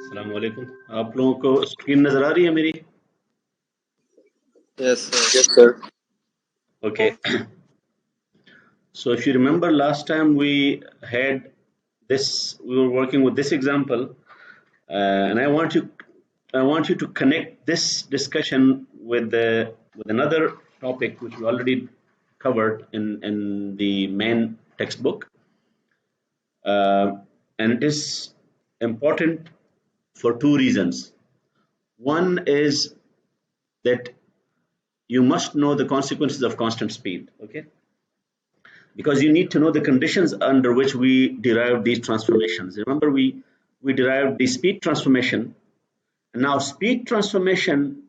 अस्सलाम वालेकुम। आप लोगों को स्क्रीन नजर आ रही है मेरी? Yes, sir. Yes, sir. Okay. So if you remember last time we had this, we were working with this example, and I want you to connect this discussion with another topic which we already covered in the main textbook, uh, and it is important for two reasons. One is that you must know the consequences of constant speed, okay? Because you need to know the conditions under which we derived these transformations. Remember, we derived the speed transformation. And now speed transformation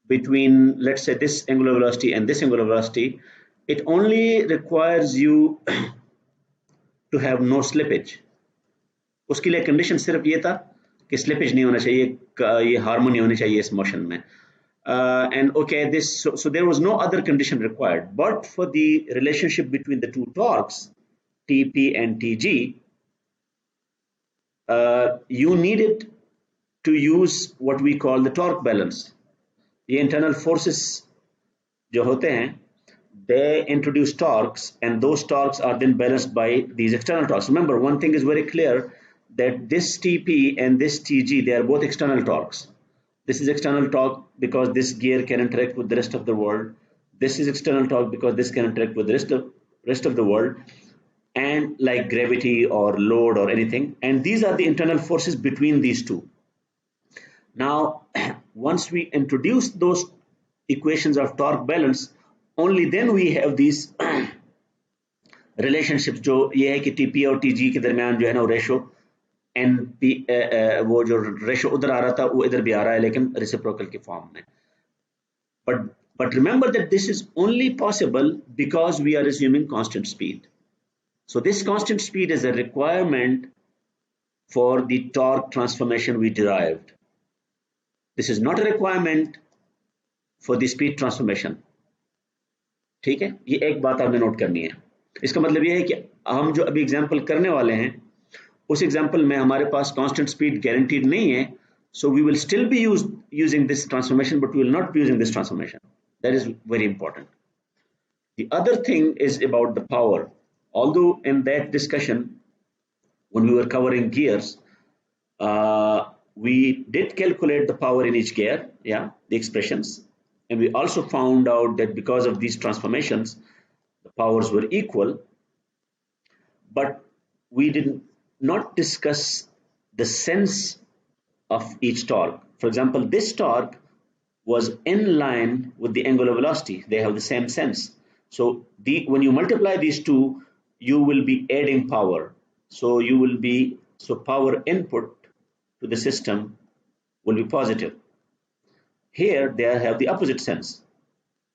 between, let's say, this angular velocity and this angular velocity, it only requires you to have no slippage. उसके लिए condition सिर्फ ये था कि slippage नहीं होना चाहिए, ये हार्मोनी होनी चाहिए इस मोशन में. And okay, so there was no other condition required, but for the relationship between the two torques, TP and TG, you needed to use what we call the torque balance. The internal forces जो होते हैं, they introduce torques, and those torques are then balanced by these external torques. Remember, one thing is very clear, that this TP and this TG, they are both external torques. This is external torque because this gear can interact with the rest of the world. This is external torque because this can interact with the rest of the world, and like gravity or load or anything. And these are the internal forces between these two. Now, once we introduce those equations of torque balance, only then we have these relationships. जो ये है कि TP और TG के दरमियान जो है ना रेशो NP, वो जो रेशो उधर आ रहा था वो इधर भी आ रहा है, लेकिन रेसिप्रोकल के फॉर्म में. But remember that this is only possible because we are assuming constant speed. So this constant speed is a requirement for the torque transformation we derived. This is not a requirement for the speed transformation. ठीक है, ये एक बात आपने note करनी है. इसका मतलब ये है कि हम जो अभी एग्जांपल करने वाले हैं उस एग्जांपल में हमारे पास कांस्टेंट स्पीड गारंटीड नहीं है, so we will still be using this transformation, but we will not be using this transformation. That is very important. The other thing is about the power. Although in that discussion when we were covering gears, we did calculate the power in each gear, yeah, the expressions, and we also found out that because of these transformations the powers were equal, but we did not discuss the sense of each torque. For example, this torque was in line with the angular velocity. They have the same sense. So when you multiply these two, you will be adding power. So power input to the system will be positive. Here they have the opposite sense.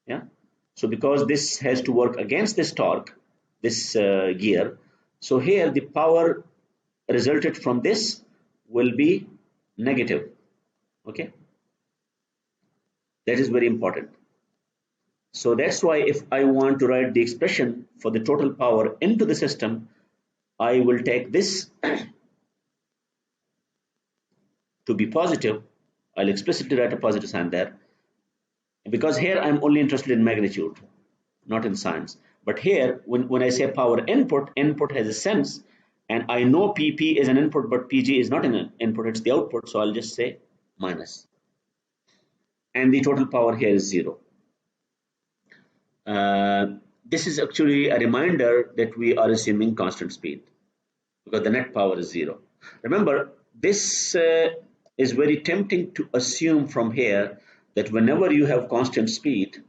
Yeah. So because this has to work against this torque, this gear, so here the power resulted from this will be negative. Okay, that is very important. So that's why if I want to write the expression for the total power into the system, I will take this to be positive. I'll explicitly write a positive sign there, because here I'm only interested in magnitude, not in signs. But here when I say power input has a sense, and I know PP is an input but PG is not an input, it's the output, so I'll just say minus, and the total power here is 0. This is actually a reminder that we are assuming constant speed because the net power is 0. Remember, this is very tempting to assume from here that whenever you have constant speed,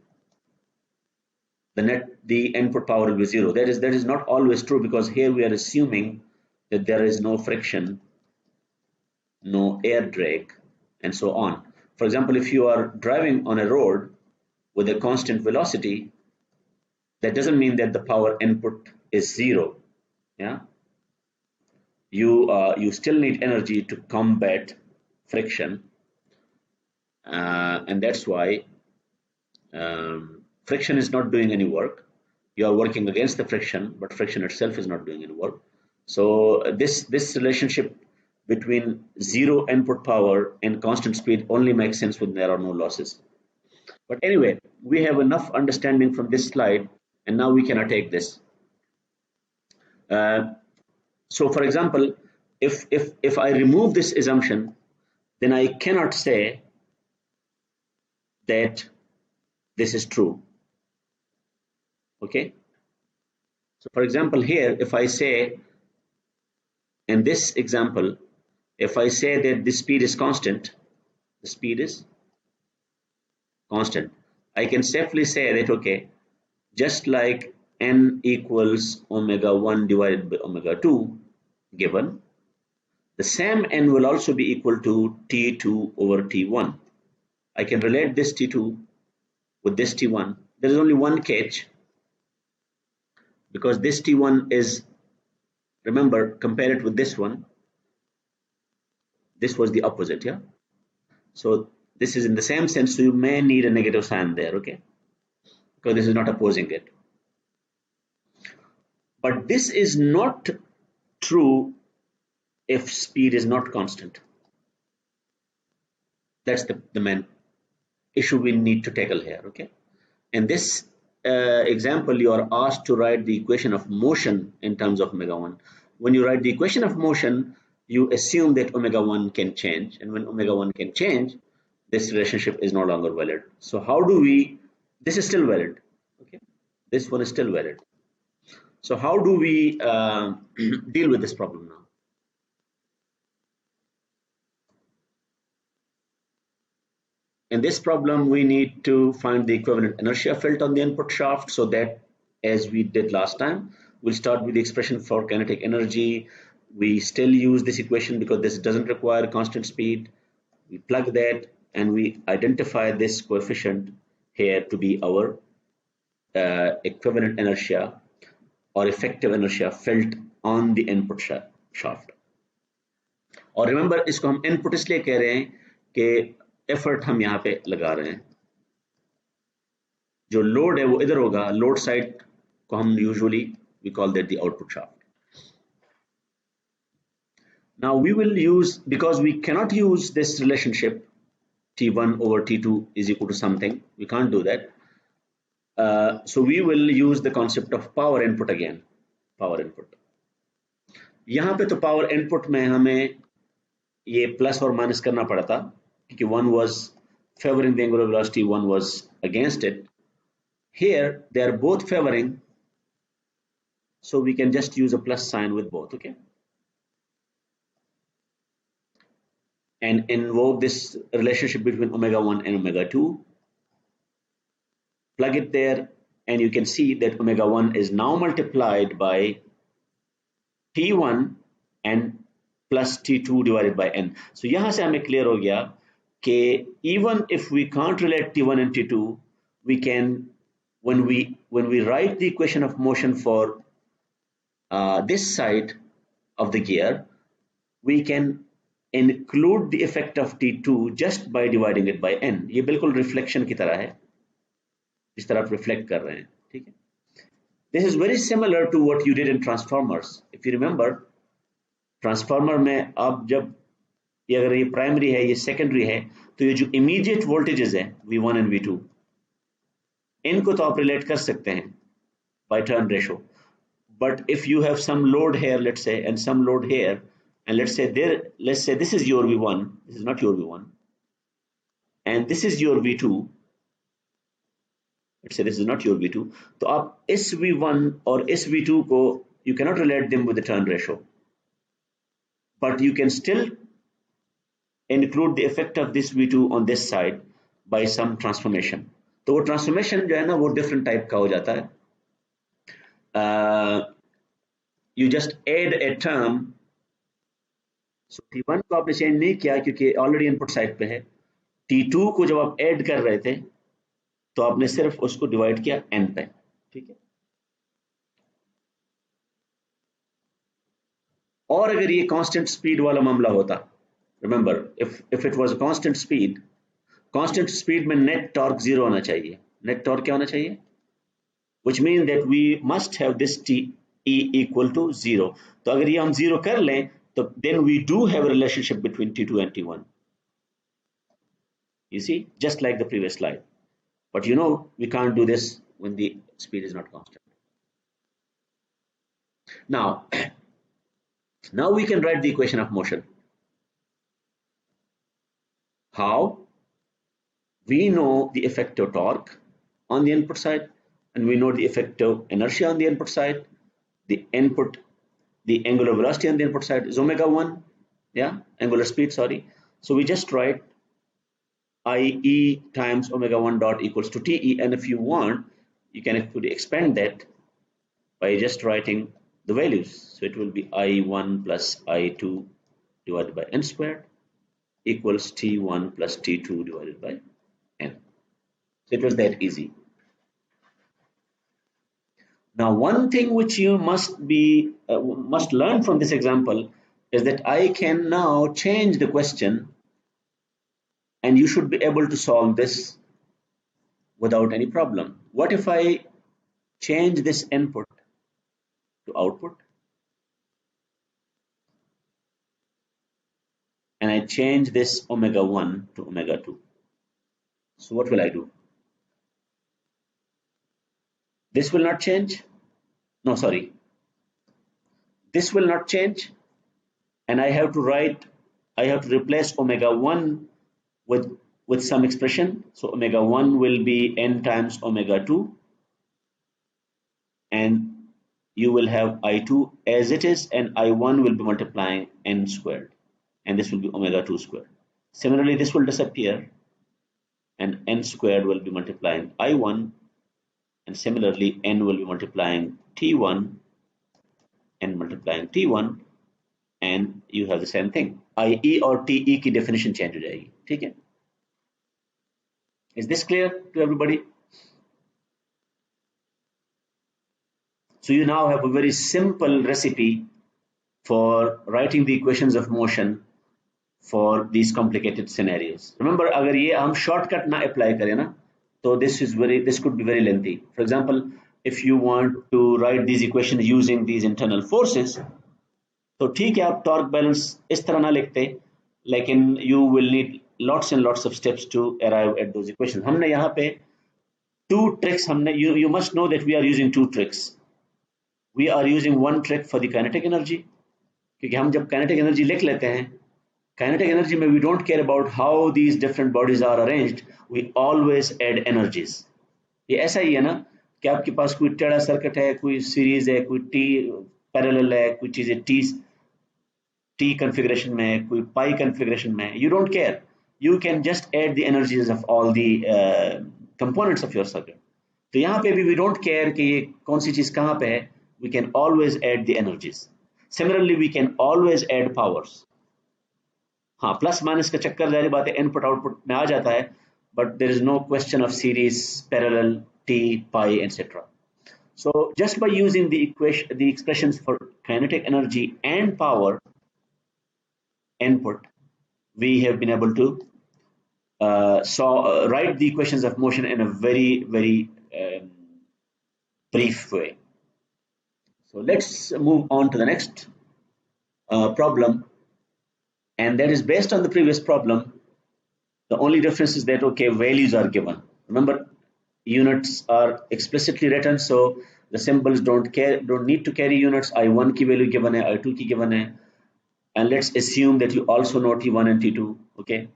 the input power will be 0. That is not always true, because here we are assuming that there is no friction, no air drag, and so on. For example, if you are driving on a road with a constant velocity, that doesn't mean that the power input is 0. Yeah, you still need energy to combat friction, and that's why friction is not doing any work. You are working against the friction, but friction itself is not doing any work. So this relationship between zero input power and constant speed only makes sense when there are no losses. But anyway, we have enough understanding from this slide, and now we can take this. So for example, if I remove this assumption, then I cannot say that this is true. Okay. So for example, here, if I say, in this example, if I say that the speed is constant, the speed is constant, I can safely say that, okay, just like n equals omega 1 divided by omega 2 given, the same n will also be equal to t2 over t1. I can relate this t2 with this t1. There is only one catch, because this t1 is, remember, compare it with this one, this was the opposite, yeah? So this is in the same sense, so you may need a negative sign there, okay? Because this is not opposing it. But this is not true if speed is not constant. That's the main issue we need to tackle here, okay? In this example, you are asked to write the equation of motion in terms of omega 1. When you write the equation of motion, you assume that omega 1 can change, and when omega 1 can change, this relationship is no longer valid. So how do we, this is still valid, okay? This one is still valid. So how do we deal with this problem now? In this problem, we need to find the equivalent inertia felt on the input shaft, so that, as we did last time, we'll start with the expression for kinetic energy. We still use this equation because this doesn't require constant speed. We plug that and we identify this coefficient here to be our equivalent inertia or effective inertia felt on the input shaft. और remember, इसको हम input इसलिए कह रहे हैं कि effort हम यहाँ पे लगा रहे हैं, जो लोड है वो इधर होगा, लोड साइड को हम usually we call that the output shaft. Now we will use, because we cannot use this relationship T1 over T2 is equal to something, we can't do that. So we will use the concept of power input again. Power input. यहाँ पे तो power input में हमें ये plus और minus करना पड़ा था, क्योंकि one was favoring the angular velocity, one was against it. Here they are both favoring, so we can just use a plus sign with both, okay? And invoke this relationship between omega 1 and omega 2. Plug it there, and you can see that omega 1 is now multiplied by T1 and plus T2 divided by n. So यहाँ से हमें clear हो गया कि even if we can't relate T1 and T2, we can, when we write the equation of motion for this side of the gear, we can include the effect of T2 just by dividing it by n. ये बिल्कुल reflection की तरह है, जिस तरह आप reflect कर रहे हैं, ठीक है? This is very similar to what you did in transformers. If you remember, transformer में आप जब ये अगर ये प्राइमरी है, ये सेकेंडरी है, तो ये जो इमीडिएट वोल्टेजेस है V1 एंड V2, इनको तो आप रिलेट कर सकते हैं by turn ratio. But if you have some load here, let's say, and some load here, and let's say this is your V1, this is not your V1, and this is your V2, let's say this is not your V2, तो आप इस V1 और इस V2 को, you cannot relate them with the turn ratio, but you can still include the effect of this V2 on this side by some transformation. तो वो transformation जो है ना, वो different type का हो जाता है. You just add a term. So T1 को आपने चेंज नहीं किया क्योंकि ऑलरेडी इनपुट साइड पे है. T2 को जब आप ऐड कर रहे थे तो आपने सिर्फ उसको डिवाइड किया n पे, ठीक है? और अगर ये कांस्टेंट स्पीड वाला मामला होता, remember, if it was constant speed में नेट टॉर्क जीरो होना चाहिए. नेट टॉर्क क्या होना चाहिए? Which means that we must have this Te equal to 0. तो अगर ये हम 0 कर लें So then we do have a relationship between T2 and T1. You see, just like the previous slide. But you know, we can't do this when the speed is not constant. Now, now we can write the equation of motion. How? We know the effective torque on the input side, and we know the effective inertia on the input side. The angular velocity on the input side is omega 1, yeah, angular speed, sorry. So we just write IE times omega 1 dot equals to TE, and if you want, you can actually expand that by just writing the values. So it will be I1 plus I2 divided by n squared equals T1 plus T2 divided by n. So it was that easy. Now, one thing which you must learn from this example is that I can now change the question, and you should be able to solve this without any problem. What if I change this input to output, and I change this omega 1 to omega 2? So what will I do? This will not change. No, sorry. This will not change, and I have to replace omega 1 with some expression. So omega 1 will be n times omega 2, and you will have I2 as it is, and I1 will be multiplying n squared, and this will be omega 2 squared. Similarly, this will disappear, and n squared will be multiplying I1, and similarly n will be multiplying T1 and multiplying T1, and you have the same thing. IE और TE की definition change हो जाएगी, ठीक है? Is this clear to everybody? So you now have a very simple recipe for writing the equations of motion for these complicated scenarios. Remember, अगर ये हम shortcut ना apply करें ना, so this could be very lengthy. For example, if you want to write these equations using these internal forces, तो ठीक है आप torque balance इस तरह ना लिखते, लेकिन you will need lots and lots of steps to arrive at those equations. हमने यहाँ पे two tricks you must know that we are using two tricks. We are using one trick for the kinetic energy, क्योंकि हम जब kinetic energy लिख लेते हैं, kinetic energy में we don't care about how these different bodies are arranged, we always add energies. ये ऐसा ही है ना कि आपके पास कोई टेढ़ा सर्किट है, कोई सीरीज है, कोई टी पैरेलल है, कोई चीजें टी कॉन्फ़िगरेशन में है, कोई पाई कॉन्फ़िगरेशन में है, you don't care. You can just add the energies of all the components of your circuit. तो यहाँ पे भी we don't care कि ये कौन सी चीज कहाँ पे है, we can always add the energies. Similarly, we can always add powers. हाँ, प्लस माइनस का चक्कर जारी बात है इनपुट आउटपुट में आ जाता है, but there is no question of series, parallel, T, pi, etc. So just by using the expressions for kinetic energy and power input, we have been able to write the equations of motion in a very, very brief way. So let's move on to the next problem, and that is based on the previous problem. The only difference is that, okay, values are given. Remember, units are explicitly written, so the symbols don't need to carry units. I1 की value given है, I2 की given है, and let's assume that you also know T1 and T2. Okay,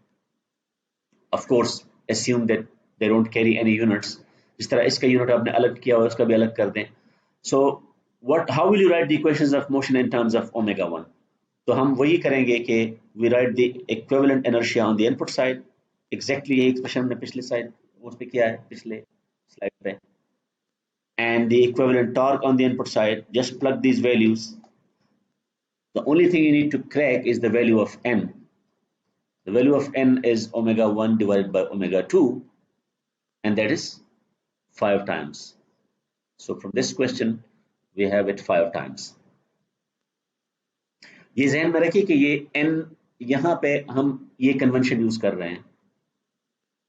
of course, assume that they don't carry any units. जिस तरह इसका unit आपने अलग किया हुआ, उसका भी अलग कर दें. So how will you write the equations of motion in terms of omega 1? तो हम वही करेंगे कि we write the equivalent inertia on the input side. Exactly यही expression हमने पिछले उस पे किया है, पिछले slide पे. And the equivalent torque on the input side, just plug these values. The only thing you need to crack is the value of n. The value of n is omega 1 divided by omega 2, and that is 5 times. So from this question, we have it 5 times. ये ज़हन में रखिए कि ये n यहाँ पे हम ये convention use कर रहे हैं.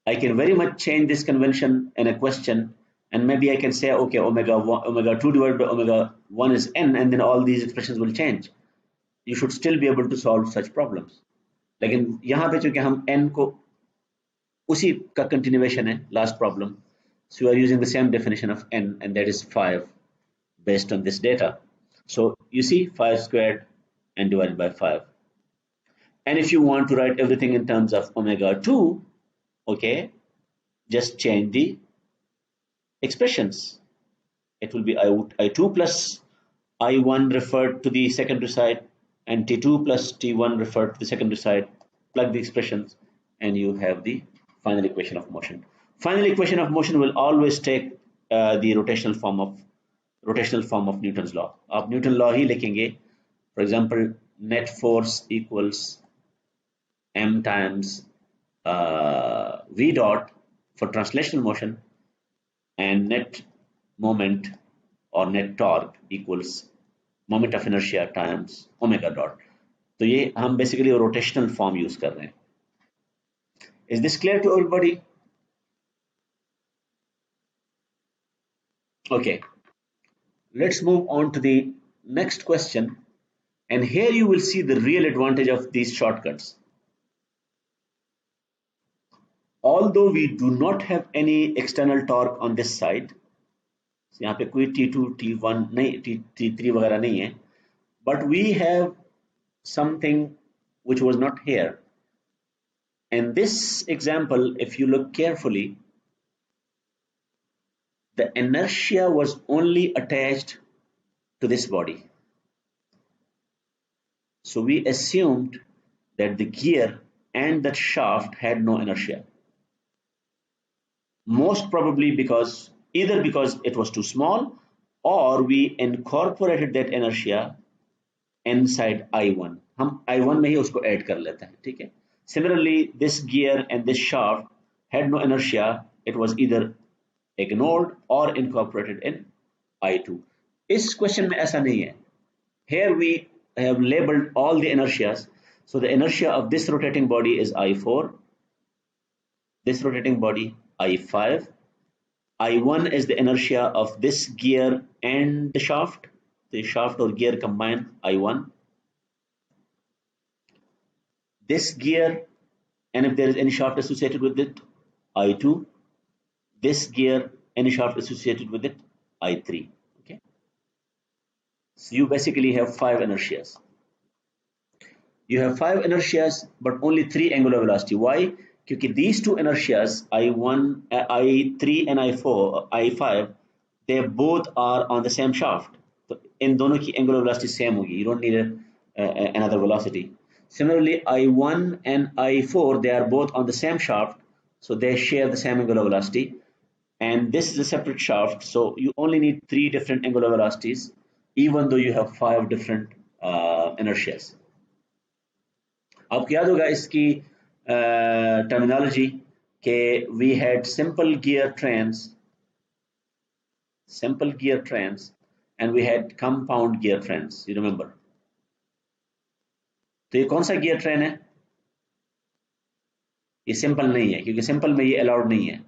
I can very much change this convention in a question, and maybe I can say, okay, omega 2 divided by omega 1 is n, and then all these expressions will change. you should still be able to solve such problems. लेकिन यहाँ पे चूंकि हम n को उसी का continuation है last problem, so you are using the same definition of n, and that is 5 based on this data. So you see 5 squared and divided by 5. And if you want to write everything in terms of omega 2, okay, just change the expressions. It will be I2 plus I1 referred to the secondary side, and T2 plus T1 referred to the secondary side. Plug the expressions and you have the final equation of motion. Final equation of motion will always take the rotational form of Newton's law. आप Newton law ही लिखेंगे. For example, net force equals m times v dot for translational motion, and net moment or net torque equals moment of inertia times omega dot. तो ये हम basically rotational form use कर रहे हैं. Is this clear to everybody? Okay, let's move on to the next question, and here you will see the real advantage of these shortcuts. Although we do not have any external torque on this side, यहाँ पे कोई T2, T1 नहीं, T3 वगैरह नहीं है, but we have something which was not here. In this example, if you look carefully, the inertia was only attached to this body. So we assumed that the gear and that shaft had no inertia. Most probably either because it was too small, or we incorporated that inertia inside I1. हम I1 में ही उसको add कर लेते हैं, ठीक है. Similarly, this gear and this shaft had no inertia. It was either ignored or incorporated in I2. इस question में ऐसा नहीं है. Here we have labeled all the inertias. So the inertia of this rotating body is I4, this rotating body I5, I1 is the inertia of this gear and the shaft or gear combined, I1. This gear, and if there is any shaft associated with it, I2. This gear, any shaft associated with it, I3. Okay. So you basically have 5 inertias. You have 5 inertias, but only 3 angular velocity. Why? Because these two inertias, I1, I3 and I5, they both are on the same shaft. So in दोनों की angular velocity same होगी. You don't need another velocity. Similarly, I1 and I4, they are both on the same shaft, so they share the same angular velocity. And this is a separate shaft, so you only need 3 different angular velocities, even though you have 5 different inertias. आपको याद होगा इसकी terminology के we had simple gear trains, and we had compound gear trains. You remember? तो ये कौन सा gear train है? ये सिंपल नहीं है, क्योंकि सिंपल में ये अलाउड नहीं है,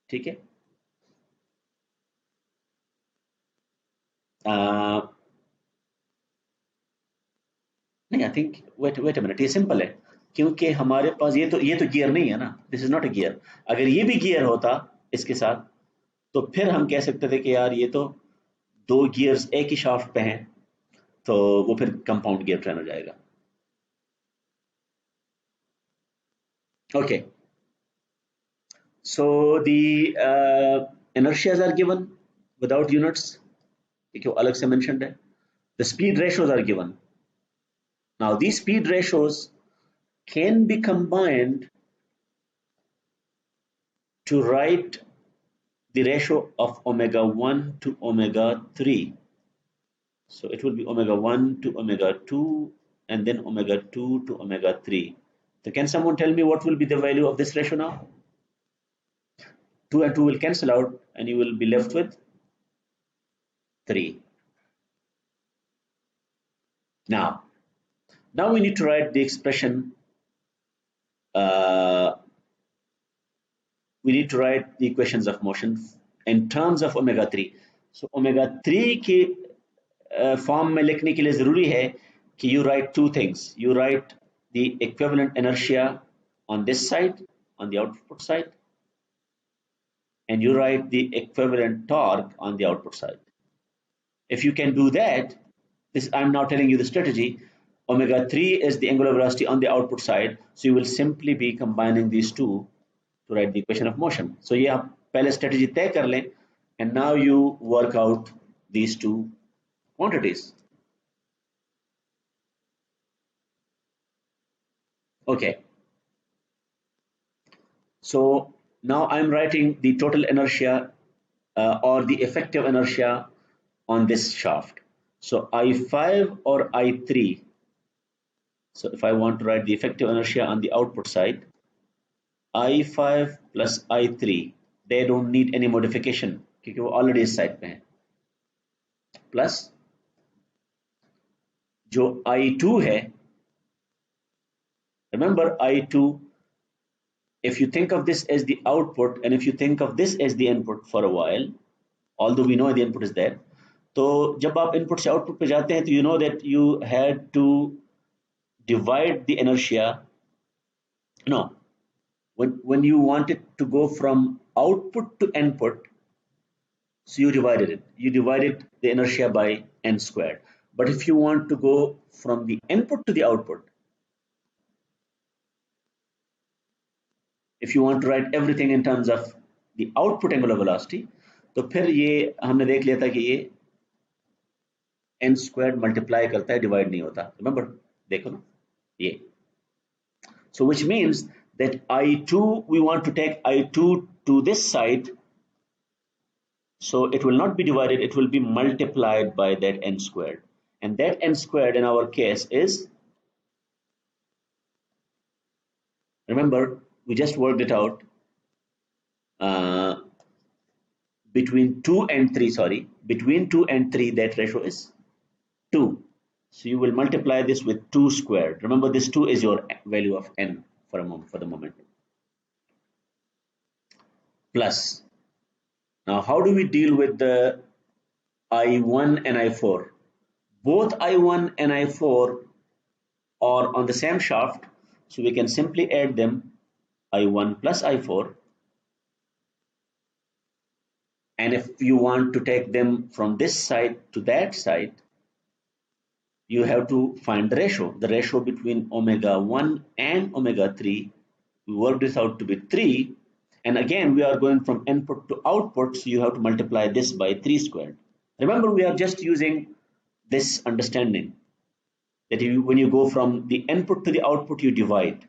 ठीक है. नहीं, I think wait a minute, ये सिंपल है क्योंकि हमारे पास ये तो गियर नहीं है ना. This is not a gear. अगर ये भी गियर होता इसके साथ, तो फिर हम कह सकते थे कि यार ये तो 2 गियर्स एक ही शाफ्ट पे हैं, तो वो फिर कंपाउंड गियर ट्रेन हो जाएगा. Okay, so the inertias are given without units, क्योंकि वो अलग से mentioned है. The speed ratios are given. Now these speed ratios can be combined to write the ratio of omega 1 to omega 3. So it will be omega 1 to omega 2 and then omega 2 to omega 3. So can someone tell me what will be the value of this ratio now? 2 and 2 will cancel out and you will be left with 3. Now we need to write the expression. We need to write the equations of motion in terms of omega 3. So omega 3 के form में लिखने के लिए ज़रूरी है कि you write two things. You write the equivalent inertia on this side, on the output side, and you write the equivalent torque on the output side. If you can do that, this I'm now telling you the strategy. Omega 3 is the angular velocity on the output side, so you will simply be combining these two to write the equation of motion. So ये आप पहले strategy तय कर लें, and now you work out these two quantities. Okay. So now I'm writing the total inertia or the effective inertia on this shaft. So I5 or I3. So if I want to write the effective inertia on the output side, I5 plus I3, they don't need any modification क्योंकि वो already इस side पे हैं. Plus जो I2 है, remember I2, if you think of this as the output and if you think of this as the input for a while, although we know the input is there, तो जब आप input से output पे जाते हैं तो you know that you had to divide the inertia. No, when you wanted to go from output to input, so you divided it. You divided the inertia by n squared. But if you want to go from the input to the output, if you want to write everything in terms of the output angular velocity, तो फिर ये हमने देख लिया था कि ये n squared multiply करता है, divide नहीं होता. Remember, देखो ना ये. So which means that I2, we want to take I2 to this side, so it will not be divided, it will be multiplied by that n squared. And that n squared in our case is, remember, we just worked it out, between 2 and 3, sorry, between 2 and 3, that ratio is 2. So you will multiply this with 2 squared. Remember, this 2 is your value of n for the moment. Plus, now how do we deal with the I1 and I4? Both I1 and I4 are on the same shaft, so we can simply add them, I1 plus I4. And if you want to take them from this side to that side, you have to find the ratio between omega 1 and omega 3. We work this out to be 3. And again, we are going from input to output, so you have to multiply this by 3 squared. Remember, we are just using this understanding that when you go from the input to the output, you divide.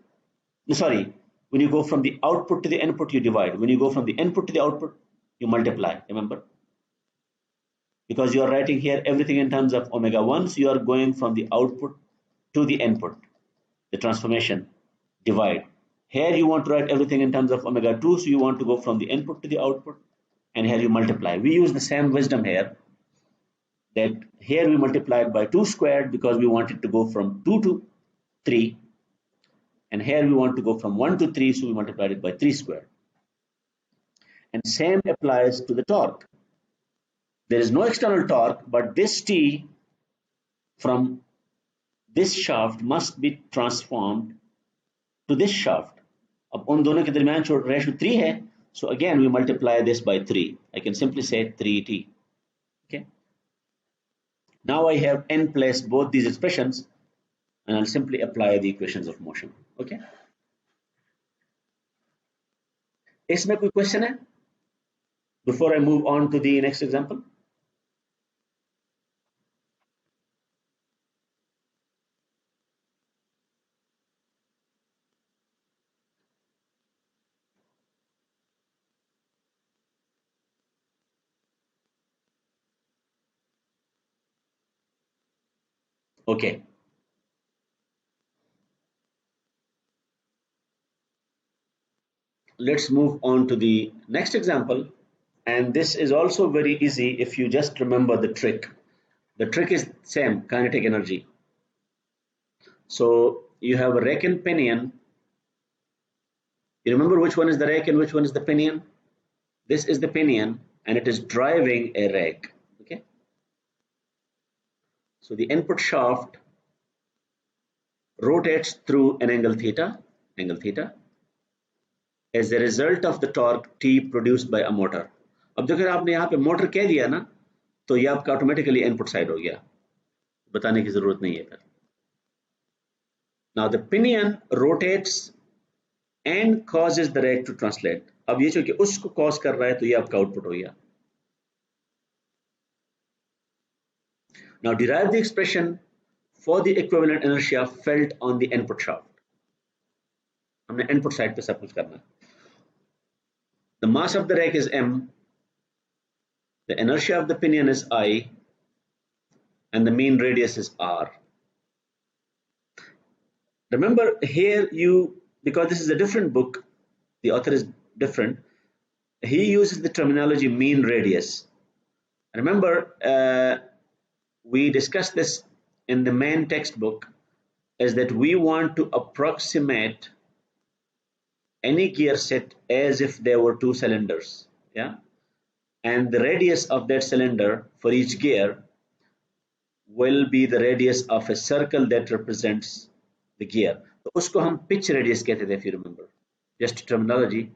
Sorry, when you go from the output to the input, you divide. When you go from the input to the output, you multiply, remember? Because you are writing here everything in terms of omega 1, so you are going from the output to the input, the transformation, divide. Here you want to write everything in terms of omega 2, so you want to go from the input to the output, and here you multiply. We use the same wisdom here, that here we multiplied by 2 squared because we wanted to go from 2 to 3, and here we want to go from 1 to 3, so we multiplied it by 3 squared. And same applies to the torque. There is no external torque, but this T from this shaft must be transformed to this shaft. अब उन दोनों के दरमियान जो ratio 3 है, so again we multiply this by 3. I can simply say 3T. Okay. Now I have n place both these expressions, and I'll simply apply the equations of motion. Okay. इसमें कोई question है? Before I move on to the next example. Okay. Let's move on to the next example. And this is also very easy if you just remember the trick. The trick is same, kinetic energy. So you have a rake and pinion. You remember which one is the rake and which one is the pinion? This is the pinion and it is driving a rake. Okay. So the input shaft rotates through an angle theta, as a result of the torque T produced by a motor. अब देखो आपने यहाँ पे motor कह दिया ना, तो ये आपका ऑटोमेटिकली इनपुट साइड हो गया, बताने की जरूरत नहीं है फिर. Now the pinion rotates and causes the rake to translate. अब ये जो कि उसको cause कर रहा है, तो ये आपका आउटपुट हो गया. Now derive the expression for the equivalent inertia felt on the input shaft. हमने input side पे सब कुछ करना है. The mass of the rake is m, the inertia of the pinion is I, and the mean radius is r. Remember here because this is a different book, the author is different, he uses the terminology mean radius. Remember, we discussed this in the main textbook, is that we want to approximate any gear set as if there were two cylinders, yeah, and the radius of that cylinder for each gear will be the radius of a circle that represents the gear. तो उसको हम pitch radius कहते थे, if you remember, just terminology.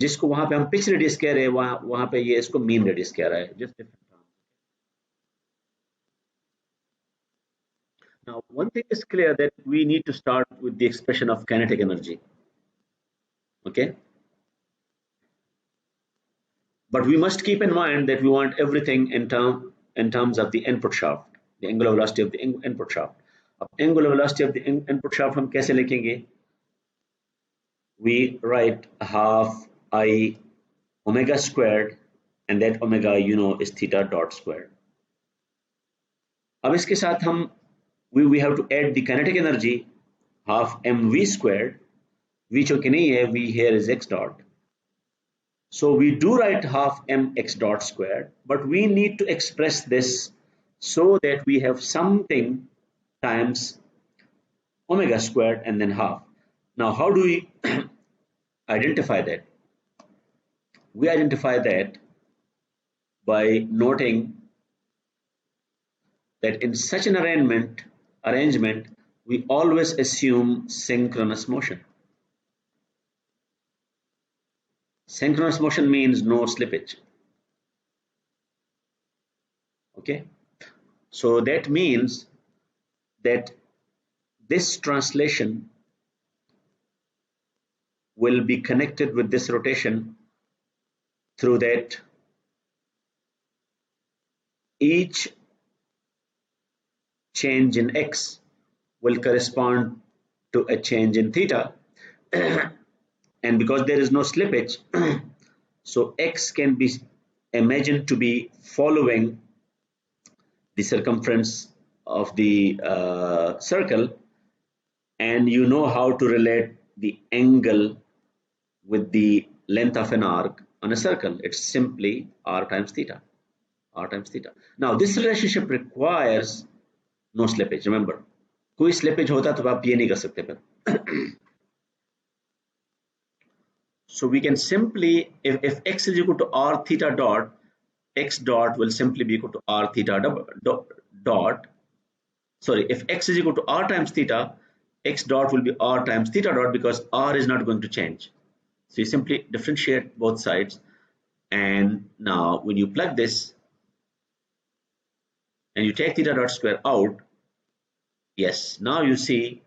जिसको वहां पे हम pitch radius कह रहे हैं, वहां पे ये इसको mean radius कह रहा है, just different terms. Now one thing is clear, that we need to start with the expression of kinetic energy. Okay, but we must keep in mind that we want everything in terms of the input shaft, the angular velocity of the input shaft. अब angular velocity of the input shaft हम कैसे लिखेंगे? We write half I omega squared, and that omega is theta dot squared. अब इसके साथ हम we have to add the kinetic energy, half mv squared. V जो कि नहीं है, V here is x dot. So we do write half mx dot squared, but we need to express this so that we have something times omega squared and then half. Now how do we identify that? We identify that by noting that in such an arrangement we always assume synchronous motion. Synchronous motion means no slippage. Okay, so that means that this translation will be connected with this rotation through that each change in x will correspond to a change in theta. And because there is no slippage, so x can be imagined to be following the circumference of the circle, and you know how to relate the angle with the length of an arc on a circle. It's simply r times theta. Now this relationship requires no slippage. Remember, कोई slippage होता तो आप ये नहीं कर सकते फिर. So we can simply, if x is equal to r theta dot, x dot will simply be equal to r theta dot. Sorry, if x is equal to r times theta, x dot will be r times theta dot, because r is not going to change. So you simply differentiate both sides, and now when you plug this and you take theta dot square out, yes, now you see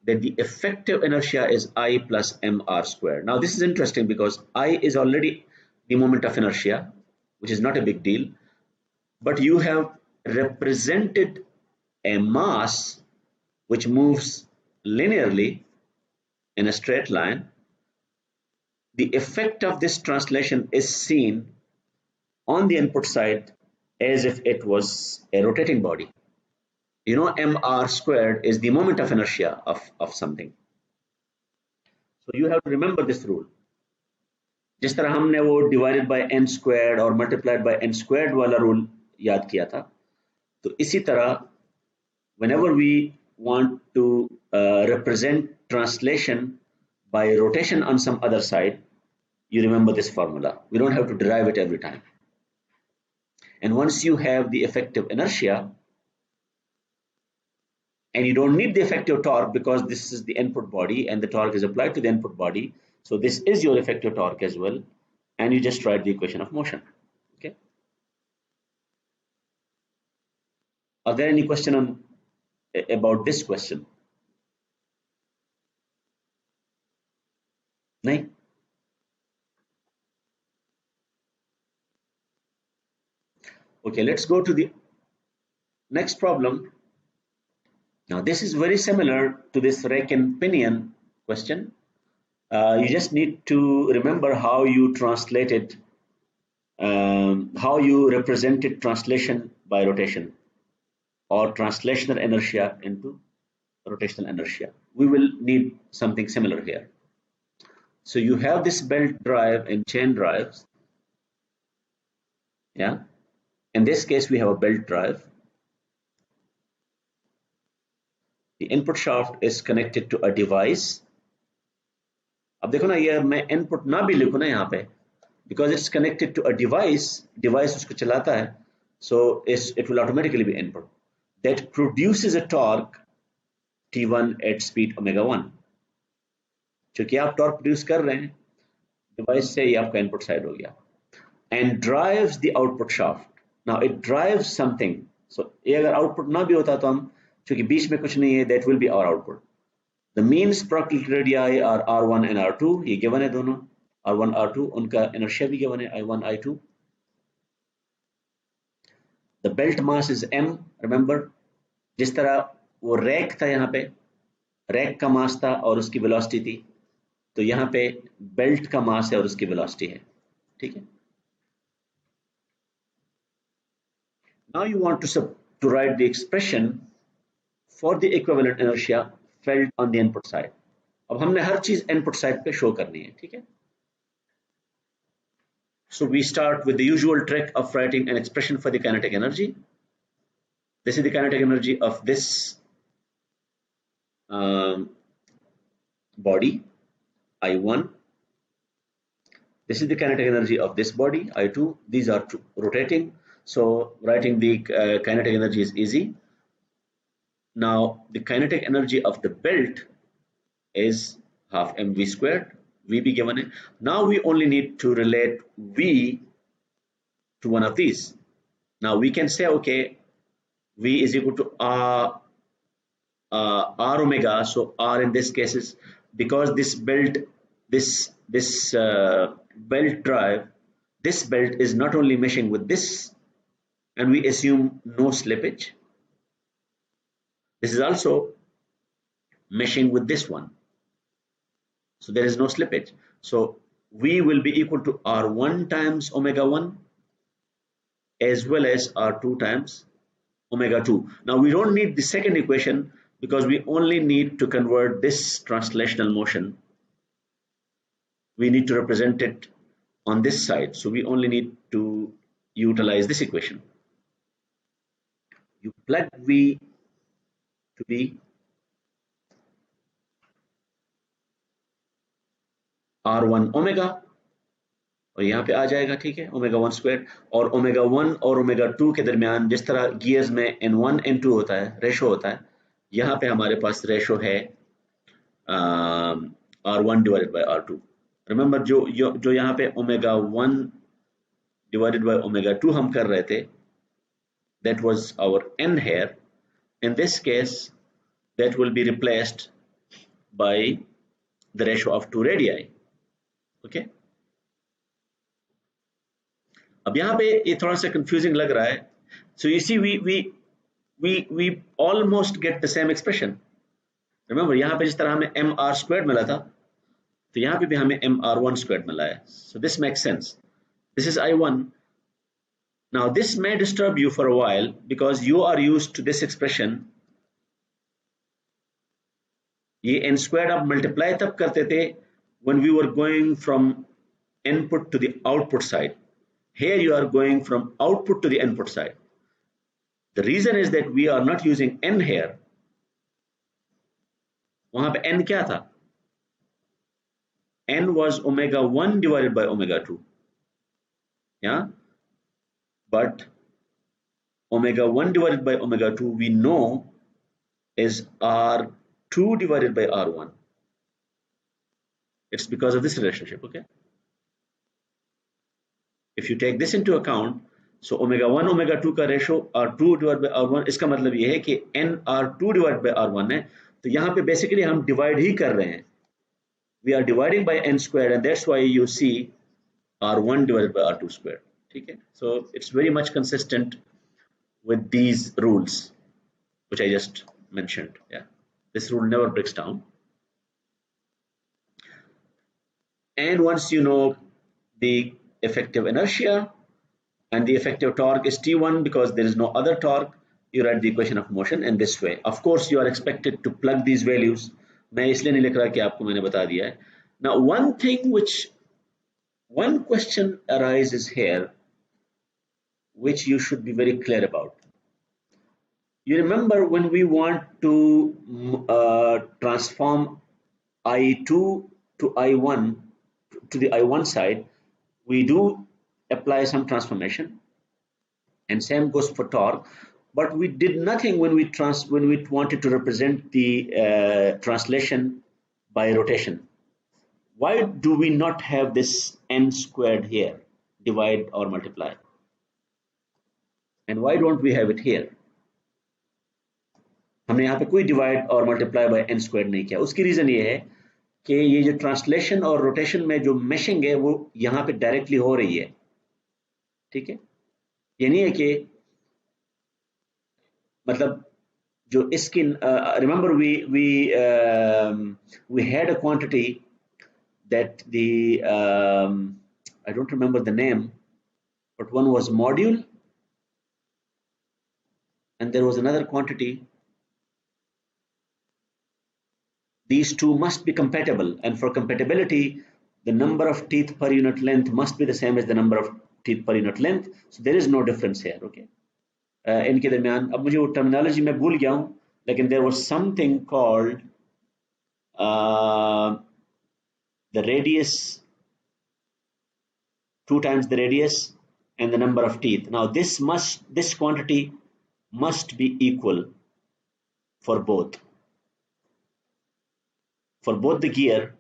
that the effective inertia is I plus mr squared. Now this is interesting because I is already the moment of inertia, which is not a big deal, but you have represented a mass which moves linearly in a straight line. The effect of this translation is seen on the input side as if it was a rotating body. You know, mr squared is the moment of inertia of something. So you have to remember this rule. जिस तरह हमने वो divided by n squared or multiplied by n squared वाला rule याद किया था, तो इसी तरह whenever we want to represent translation by rotation on some other side, you remember this formula. We don't have to derive it every time. And once you have the effective inertia, and you don't need the effective torque because this is the input body and the torque is applied to the input body. So this is your effective torque as well, and you just write the equation of motion. Okay. Are there any question on about this question? No? Okay, let's go to the next problem. Now this is very similar to this rake and pinion question. You just need to remember how you translated, how you represented translation by rotation or translational inertia into rotational inertia. We will need something similar here. So you have this belt drive and chain drives. Yeah. In this case, we have a belt drive. The input shaft is connected to a device. अब देखो ना ये मैं input ना भी लिखूँ ना यहाँ पे, because it's connected to a device उसको चलाता है, so it will automatically be input that produces a torque T1 at speed omega 1. चूंकि आप टॉर्क प्रोड्यूस कर रहे हैं डिवाइस से, ये आपका इनपुट साइड हो गया, and drives the output shaft. Now it drives something. So ये अगर आउटपुट ना भी होता तो हम, चूंकि बीच में कुछ नहीं है, that will be our output. The mean sprocket radii are R1 and R2. ये given है दोनों, R1 R2, उनका inertia भी given है I1 I2. The belt mass is m. Remember, जिस तरह वो रैक था, यहाँ पे रैक का मास था और उसकी वेलोसिटी थी, तो यहाँ पे बेल्ट का मास है और उसकी वेलोसिटी है. ठीक है. Now you want to write the expression for the equivalent inertia felt on the input side. अब हमने हर चीज इनपुट साइड पे शो करनी है. ठीक है. So we start with the usual trick of writing an expression for the kinetic energy. This is the kinetic energy of this body I1. This is the kinetic energy of this body I2. These are rotating, so writing the kinetic energy is easy. Now the kinetic energy of the belt is half mv squared. V be given it. Now we only need to relate V to one of these. Now we can say, okay, V is equal to R omega. So R in this case is, because this belt, this belt drive, this belt is not only meshing with this, and we assume no slippage. This is also meshing with this one. So there is no slippage. So V will be equal to R1 times omega 1 as well as R2 times omega 2. Now we don't need the second equation because we only need to convert this translational motion. We need to represent it on this side. So we only need to utilize this equation. You plug V to be R1 omega और यहाँ पे आ जाएगा. ठीक है. Omega 1 square, और omega 1 और omega 2 के दरमियान जिस तरह गियर्स में N1 N2 होता है, रेशो होता है, यहाँ पे हमारे पास रेशो है R1 divided by R2. Remember जो यहाँ पे ओमेगा 1 डिवाइडेड बाय ओमेगा 2 हम कर रहे थे, that was our N here. In this case, that will be replaced by the ratio of 2 radii. Okay. अब यहाँ पे ये थोड़ा सा confusing लग रहा है. So you see, we almost get the same expression. Remember, यहाँ पे जिस तरह हमें mr squared मिला था, तो यहाँ पे भी हमें mr1 squared मिला है. So this makes sense. This is I1. Now this may disturb you for a while because you are used to this expression. ये n squared आप multiply तब करते थे when we were going from input to the output side. Here you are going from output to the input side. The reason is that we are not using n here. वहां पे n क्या था? N was omega 1 divided by omega 2. Yeah, but omega 1 divided by omega 2 we know is R2 divided by R1. It's because of this relationship, okay? If you take this into account, so omega 1 omega 2 का ratio R2 divided by R1, इसका मतलब ये है कि n R2 divided by R1 है, तो यहाँ पे बेसिकली हम डिवाइड ही कर रहे हैं. We are dividing by n squared, and that's why you see R1 divided by R2 squared. Okay? So it's very much consistent with these rules which I just mentioned. Yeah, this rule never breaks down. And once you know the effective inertia and the effective torque is T1 because there is no other torque, you write the equation of motion in this way. Of course, you are expected to plug these values. मैं इसलिए नहीं लिख रहा कि आपको मैंने बता दिया है. Now, one question arises here, which you should be very clear about. You remember when we want to transform I2 to I1 to the I1 side, we do apply some transformation, and same goes for torque. But we did nothing when we wanted to represent the translation by rotation. Why do we not have this n squared here, divide or multiply? And why don't we have it here? हमने यहाँ पे कोई divide और multiply by n square नहीं किया. उसकी reason ये है कि ये जो ट्रांसलेशन और रोटेशन में जो मेशिंग है वो यहाँ पे डायरेक्टली हो रही है. ठीक है, ये नहीं है कि मतलब जो इसकी remember we had a quantity that the I don't remember the name, but one was module and there was another quantity. These two must be compatible, and for compatibility the number of teeth per unit length must be the same as the number of teeth per unit length. So there is no difference here. Okay, इनके दरमियान अब मुझे वो terminology मैं भूल गया हूँ, लेकिन there was something called the radius, 2 times the radius and the number of teeth. Now this quantity must be equal for both the gear,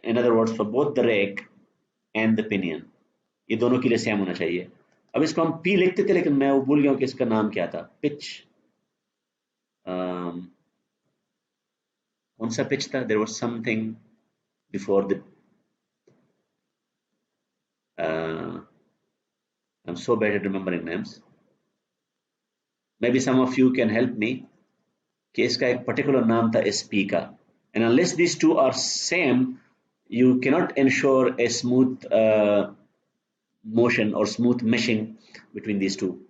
in other words for both the rake and the pinion. ये दोनों के लिए same होना चाहिए. अब इसको हम P लिखते थे, लेकिन मैं वो भूल गया हूँ कि इसका नाम क्या था. पिच, कौन सा पिच था? There was something before the I'm so bad at remembering names. Maybe some of you can help me कि इसका एक particular नाम था इस P का. And unless these two are same, you cannot ensure a smooth motion or smooth meshing between these two,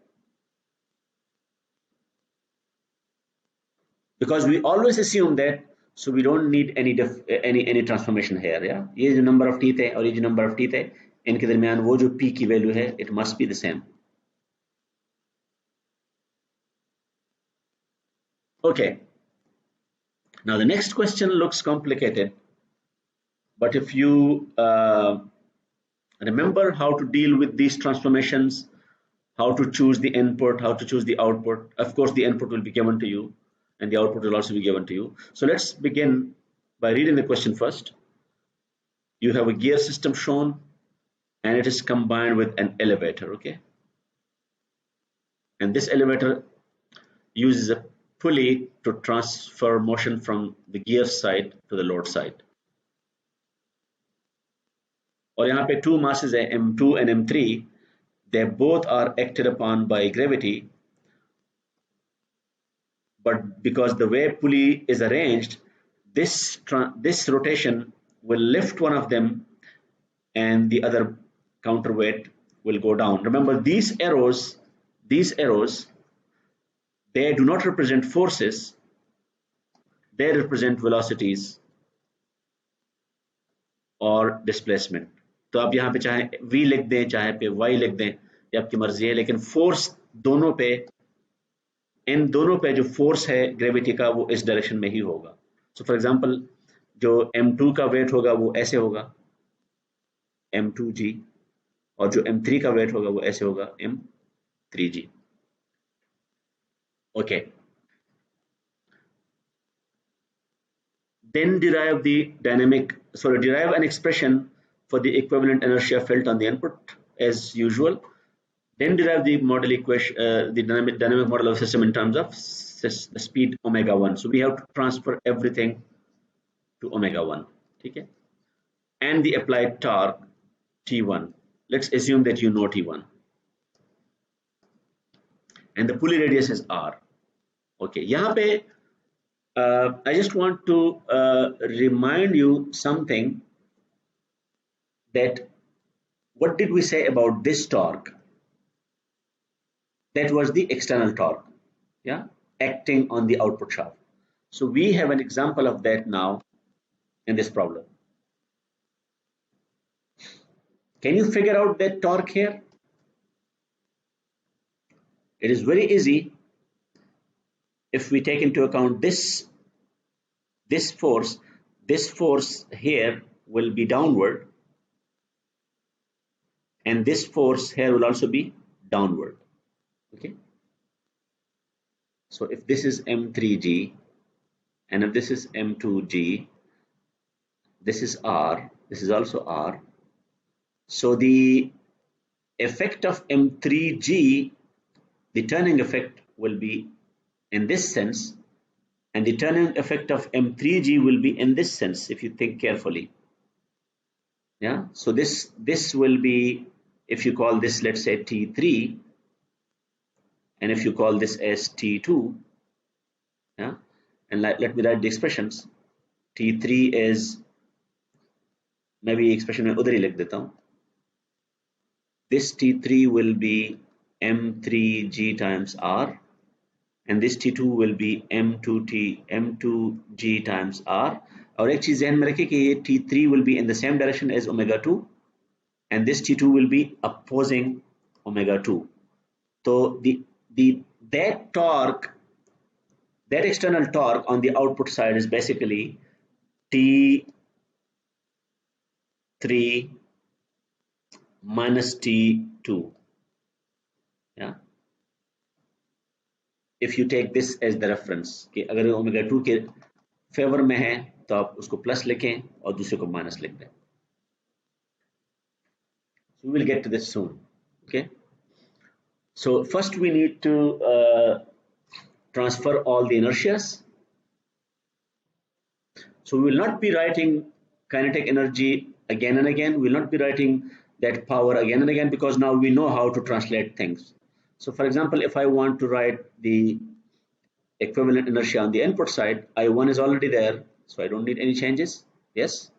because we always assume that, so we don't need any transformation here. Yeah, ये जो number of teeth है और ये जो number of teeth है, इनके दरमियान वो जो P की value है, it must be the same. Okay, now the next question looks complicated, but if you remember how to deal with these transformations, how to choose the input, how to choose the output. Of course, the input will be given to you and the output will also be given to you. So let's begin by reading the question first. You have a gear system shown and it is combined with an elevator, okay? And this elevator uses a pulley to transfer motion from the gear side to the load side. और यहाँ पे two masses है, M2 and M3. They both are acted upon by gravity, but because the way pulley is arranged, this rotation will lift one of them and the other counterweight will go down. Remember, these arrows, they do not represent forces, they represent velocities or displacement. तो आप यहाँ पे चाहे v लिख दें, चाहे पे y लिख दें, ये आपकी मर्जी है, लेकिन फोर्स दोनों पे, इन दोनों पे जो फोर्स है ग्रेविटी का वो इस डायरेक्शन में ही होगा. सो फॉर एग्जांपल जो m2 का वेट होगा वो ऐसे होगा m2g, और जो m3 का वेट होगा वो ऐसे होगा m3g. Okay. Then derive an expression for the equivalent inertia felt on the input as usual. Then derive the model equation, the dynamic model of the system in terms of the speed omega 1. So we have to transfer everything to omega 1. Okay? And the applied torque T1. Let's assume that you know T1. And the pulley radius is R. Okay, यहाँ पे I just want to remind you something, that what did we say about this torque? That was the external torque, yeah, acting on the output shaft. So we have an example of that now in this problem. Can you figure out that torque here? It is very easy if we take into account this force here will be downward, and this force here will also be downward. Okay, so if this is M3G and if this is M2G, this is R, this is also R. So the effect of M3G, the turning effect, will be in this sense, and the turning effect of M3G will be in this sense if you think carefully. Yeah, so this will be, if you call this, let's say T3, and if you call this as T2, yeah, and let me write the expressions. T3 is, maybe expression में उधर ही लिख देता हूँ. This T3 will be M3G times R, and this T2 will be M2G times R. और एक चीज ध्यान में रखिए कि ये T3 will be in the same direction as omega 2, and this T2 will be opposing omega 2. So that torque, that external torque on the output side is basically T3 minus T2. Yeah, if you take this as the reference, कि अगर omega 2 के favour में है तो आप उसको plus लिखें और दूसरे को माइनस लिख दें. So we will get to this soon. Okay, so first we need to transfer all the inertias. So we will not be writing kinetic energy again and again. We will not be writing that power again and again, because now we know how to translate things. So for example, if I want to write the equivalent inertia on the input side, I1 is already there, so I don't need any changes. Yes.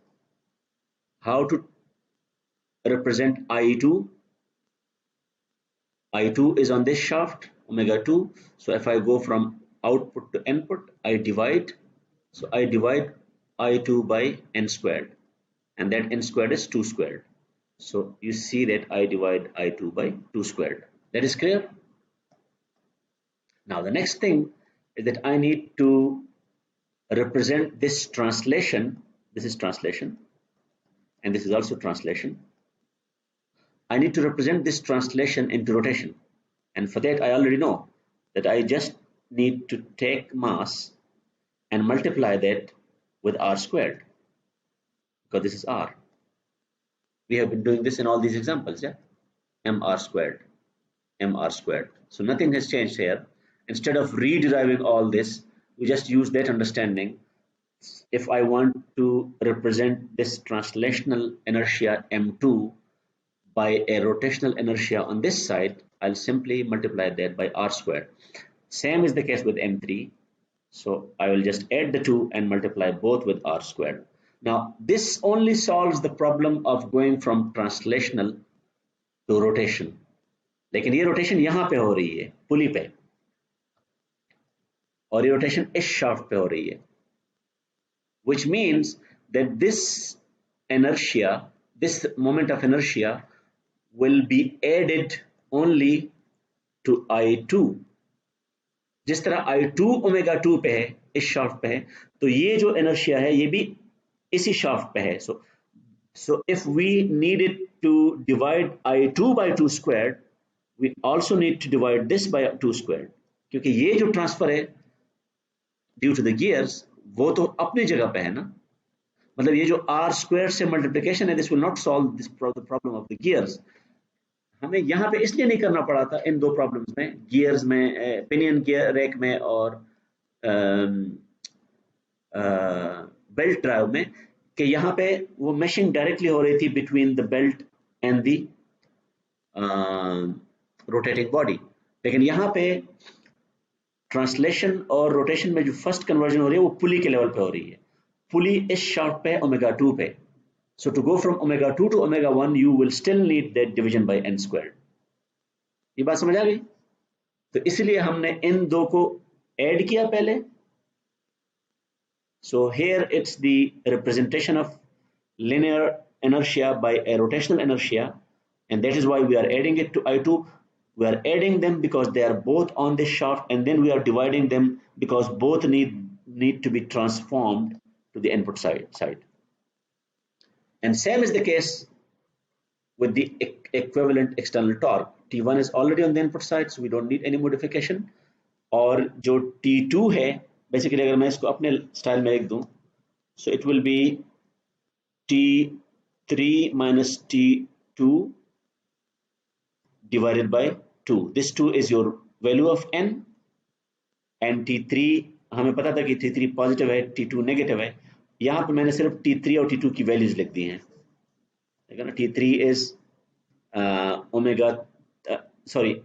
How to represent I2? I2 is on this shaft, omega 2. So if I go from output to input, I divide. So I divide I2 by n squared, and that n squared is 2 squared. So you see that I divide I2 by 2 squared. That is clear? Now the next thing is that I need to represent this translation. This is translation, and this is also translation. I need to represent this translation into rotation, and for that I already know that I just need to take mass and multiply that with r squared, because this is r. We have been doing this in all these examples, yeah? mr squared, mr squared. So nothing has changed here. Instead of re-deriving all this, we just use that understanding. If I want to represent this translational inertia m2 by a rotational inertia on this side, I'll simply multiply that by r squared. Same is the case with m3. So I will just add the 2 and multiply both with r squared. Now this only solves the problem of going from translational to rotation. लेकिन ये rotation यहाँ पे हो रही है, पुली पे, और ये रोटेशन इस शाफ्ट पे हो रही है, which means that this inertia, this moment of inertia will be added only to I2. जिस तरह I2 ओमेगा 2 पे है, इस शाफ्ट पे है, तो ये जो inertia है ये भी इसी शाफ्ट पे है. So if we needed to divide I2 by 2 squared, we also need to divide this by 2 squared. क्योंकि ये जो ट्रांसफर है ड्यू टू द गियर्स वो तो अपनी जगह पे है ना, मतलब ये जो आर स्क्वायर से मल्टीप्लिकेशन है, this will not solve this problem of the gears. हमें यहाँ पे इसलिए नहीं करना पड़ा था इन दो प्रॉब्लम्स में, गियर्स में, पिनियन गियर रैक में और बेल्ट ड्राइव में, कि यहाँ पे वो मेशिंग डायरेक्टली हो रही थी between the belt and the rotating body. लेकिन यहाँ पे ट्रांसलेशन और रोटेशन में जो फर्स्ट कन्वर्जन हो रही है वो पुली के लेवल पे हो रही है, पुली इस शाफ्ट पे ओमेगा 2 पे। So to go from omega 2 to omega 1 you will still need that division by n squared। ये बात समझ आ गई? तो इसलिए हमने इन दो को ऐड किया पहले। So here it's the representation of linear inertia by a rotational inertia, and that is why we are adding it to I2. We are adding them because they are both on this shaft, and then we are dividing them because both need to be transformed to the input side. And same is the case with the equivalent external torque. T1 is already on the input side, so we don't need any modification. और जो T2 है, basically अगर मैं इसको अपने style में लिख दूं, so it will be T3 minus T2 divided by 2. This 2 is your value of n, and T3 हमें पता था कि T3 पॉजिटिव है, T2 नेगेटिव है। यहाँ पे मैंने सिर्फ T3 और T2 की वैल्यूज लिख दी हैं। T3 is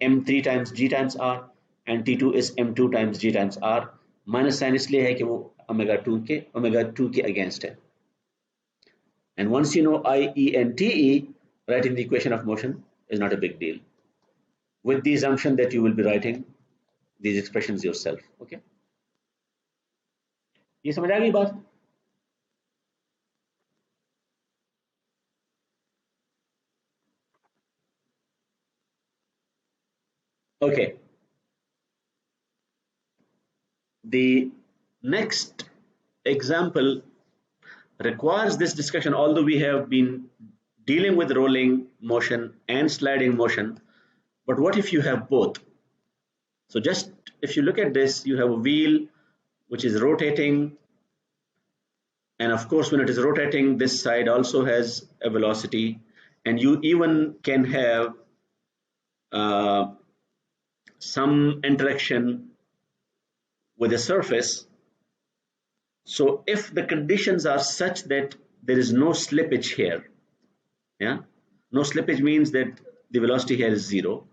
M3 times G times R, and T2 is M2 times G times R। Minus sign इसलिए है कि वो ओमेगा 2 के अगेंस्ट है। And once you know I, E and TE, writing the equation of motion is not a big deal, with the assumption that you will be writing these expressions yourself। Okay, ये समझ आ गई बात? Okay, the next example requires this discussion, although we have been dealing with rolling motion and sliding motion. But what if you have both? So just if you look at this, you have a wheel which is rotating, and of course when it is rotating, this side also has a velocity, and you even can have some interaction with the surface. So if the conditions are such that there is no slippage here, yeah, no slippage means that the velocity here is 0,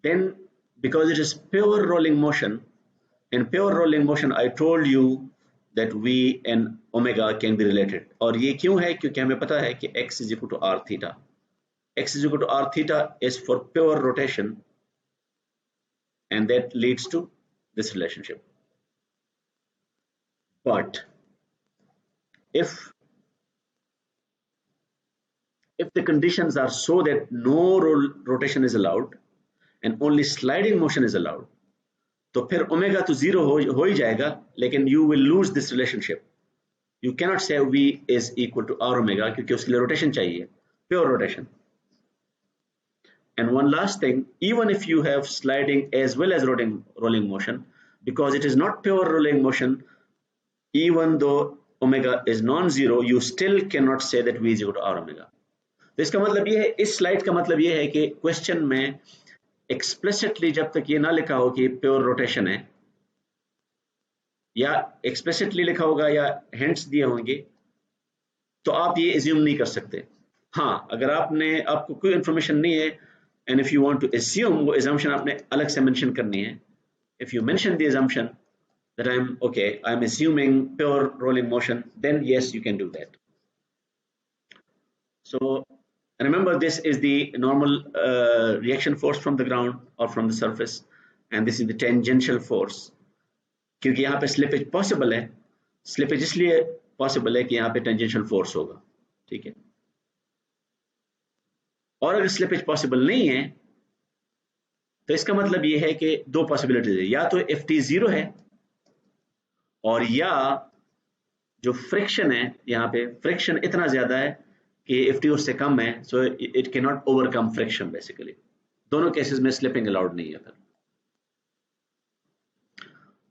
then because it is pure rolling motion, in pure rolling motion I told you that V and omega can be related। और ये क्यों है? क्योंकि हमें पता है कि x is equal to r theta। x is equal to r theta is for pure rotation, and that leads to this relationship। But if the conditions are so that no rotation is allowed and only sliding motion is allowed, तो फिर omega तो 0 हो ही जाएगा, लेकिन you will lose this relationship। You cannot say V is equal to r omega, क्योंकि उसके लिए rotation चाहिए, pure rotation। And one last thing, even if you have sliding as well as rolling motion, because it is not pure rolling motion, even though omega is non-zero, you still cannot say that V is equal to r omega। तो इसका मतलब ये है, इस slide का मतलब ये है कि क्वेश्चन में एक्सप्लिसिटली जब तक ये ना लिखा हो कि प्योर रोटेशन है, या एक्सप्लिसिटली लिखा होगा या हिंट्स दिए होंगे, तो आप ये एज्यूम नहीं कर सकते। हाँ, अगर आपको कोई इंफॉर्मेशन नहीं है and if you want to assume, वो एजम्पशन आपने अलग से मेंशन करनी है। If you mention the assumption that I'm assuming pure rolling motion, then yes, you can do that। So remember, this is the normal reaction force from the ground or from the surface, and this is the tangential force। क्योंकि यहाँ पे slippage possible है, slippage इसलिए possible है कि यहाँ पे tangential force होगा, ठीक है। और अगर स्लिपेज पॉसिबल नहीं है तो इसका मतलब ये है कि दो पॉसिबिलिटीज है, या तो Ft 0 है, और या जो फ्रिक्शन है, यहाँ पे फ्रिक्शन इतना ज्यादा है कि Ft उससे कम है, so it can not overcome friction basically. दोनों केसेस में स्लिपिंग अलाउड नहीं है फिर।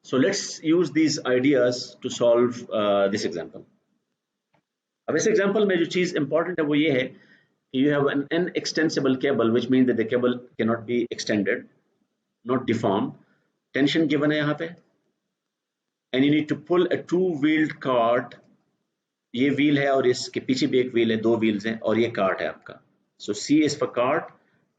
So let's use these ideas to solve this example. अब इस एग्जांपल में जो चीज इंपॉर्टेंट है वो ये है कि you have an extensible cable, which means that the cable cannot be extended, not deformed. Tension given है यहाँ पे, and you need to pull a two-wheeled cart. ये व्हील है और इसके पीछे भी एक व्हील है, दो व्हील्स हैं और ये कार्ट है आपका. So C is for cart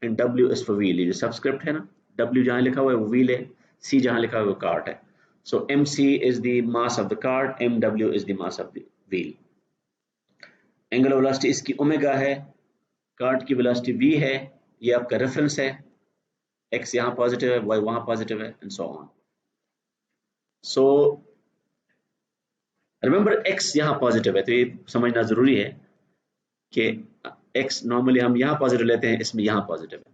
and W is for wheel. ये जो सबस्क्रिप्ट है ना, W जहाँ लिखा हुआ है वो व्हील है, C जहाँ लिखा हुआ है वो कार्ट है. So MC is the mass of the cart, MW is the mass of the wheel. Angular velocity इसकी ओमेगा है, कार्ट की वेलोसिटी v है, ये आपका रेफरेंस है, x यहाँ पॉजिटिव है, y वहाँ पॉजिटिव है, and so on. So remember x यहाँ पॉजिटिव है, तो ये समझना जरूरी है कि x नॉर्मली हम यहाँ पॉजिटिव लेते हैं, इसमें यहाँ पॉजिटिव है.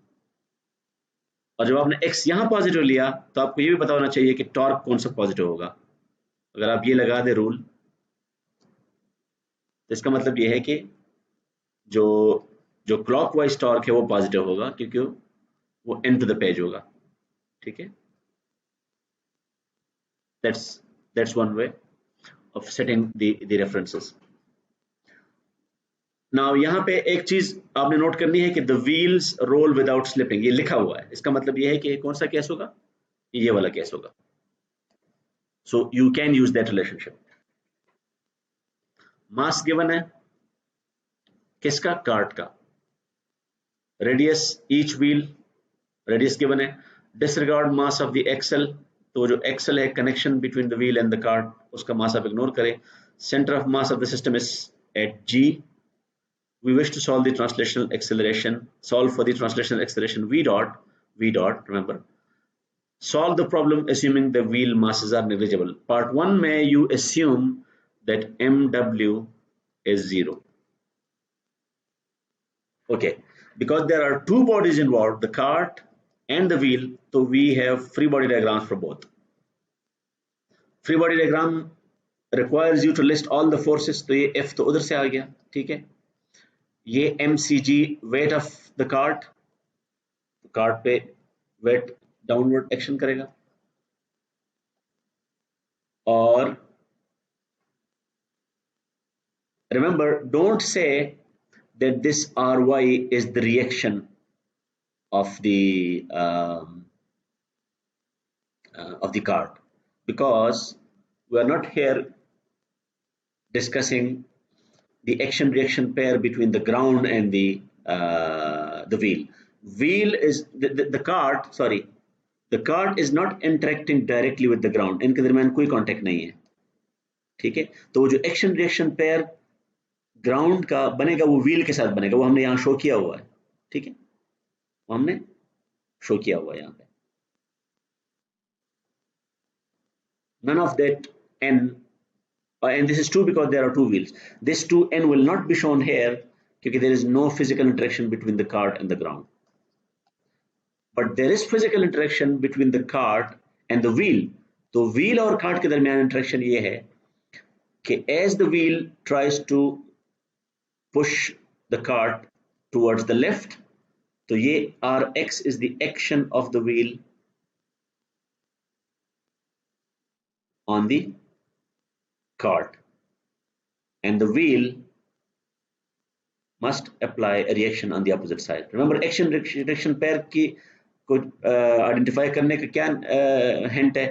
और जब आपने x यहाँ पॉजिटिव लिया तो आपको ये भी पता होना चाहिए कि टॉर्क कौन सा पॉजिटिव होगा. अगर आप ये लगा दे रूल, तो इसका मतलब ये है कि जो क्लॉकवाइज टॉर्क है वो पॉजिटिव होगा, क्योंकि वो एंड टू द पेज होगा. ठीक है, that's one way of setting the references. Now यहाँ पे एक चीज आपने नोट करनी है कि the wheels roll without slipping, ये लिखा हुआ है. इसका मतलब ये है कि कौन सा केस होगा, ये वाला केस होगा. So you can use that relationship. Mass given है किसका, कार्ट का. Radius each wheel, radius given है. Disregard mass of the axle, तो जो एक्सल है connection between the wheel and the cart, उसका मास आप इग्नोर करें. Centre of mass of the system is at g. we wish to solve the translational acceleration, solve for the translational acceleration v dot, remember, solve the problem assuming the wheel masses are negligible. Part 1 में you assume that mw is 0. Okay, because there are two bodies involved, the cart and the wheel, so we have free body diagrams for both. Free body diagram requires you to list all the forces, तो ये F तो उधर से आ गया. ठीक है, ये mcg weight of the cart, cart पे weight डाउनवर्ड एक्शन करेगा. और remember, don't say that this ry is the reaction of the cart, because we are not here discussing the action reaction pair between the ground and the wheel. Wheel is the cart, sorry, the cart is not interacting directly with the ground, इनके दरमियान कोई contact नहीं है. ठीक है, तो वो जो एक्शन रिएक्शन पेयर ग्राउंड का बनेगा वो व्हील के साथ बनेगा, वो हमने यहाँ शो किया हुआ है. ठीक है, वो हमने शो किया हुआ है यहाँ पे. None of that n, and this is true because there are two wheels. This 2n will not be shown here because there is no physical interaction between the cart and the ground. But there is physical interaction between the cart and the wheel. तो wheel और cart के दरमियान interaction ये है कि as the wheel tries to push the cart towards the left, तो ये Rx is the action of the wheel on the cart, and the wheel must apply a reaction on the opposite side. Remember, action reaction pair की को identify करने का क्या hint है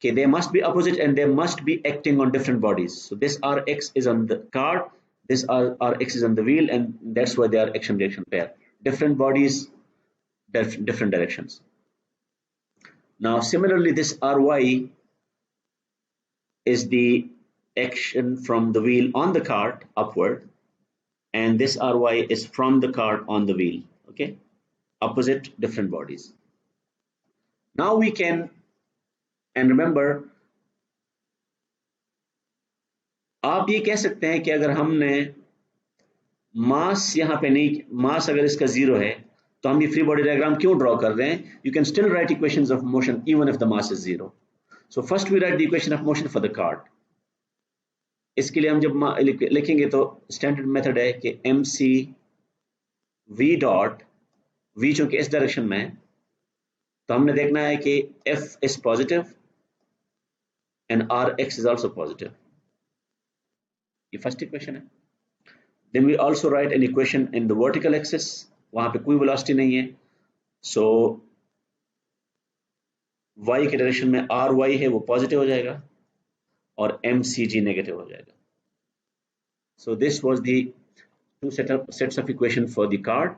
कि they must be opposite and they must be acting on different bodies. So this Rx is on the cart, this Rx is on the wheel, and that's why they are action reaction pair. Different bodies, different directions. Now similarly, this Ry is the action from the wheel on the cart upward, and this Ry is from the cart on the wheel. Okay, opposite, different bodies. Now we can, and remember, आप ये कह सकते हैं कि अगर हमने मास यहाँ पे नहीं, मास अगर इसका 0 है तो हम ये फ्री बॉडी डायग्राम क्यों ड्रॉ कर रहे हैं? You can still write equations of motion even if the mass is 0. So first we write the equation of motion for the cart. इसके लिए हम जब लिखेंगे तो स्टैंडर्ड मेथड है कि mc v डॉट, v चूंकि इस डायरेक्शन में है तो हमने देखना है कि f is positive and Rx is also positive. ये first equation है. Then we also write an equation in the vertical axis. वहाँ पे कोई velocity नहीं है. So y के डायरेक्शन में ry है वो पॉजिटिव हो जाएगा और mcg नेगेटिव हो जाएगा. So this was the two sets of equation for the card.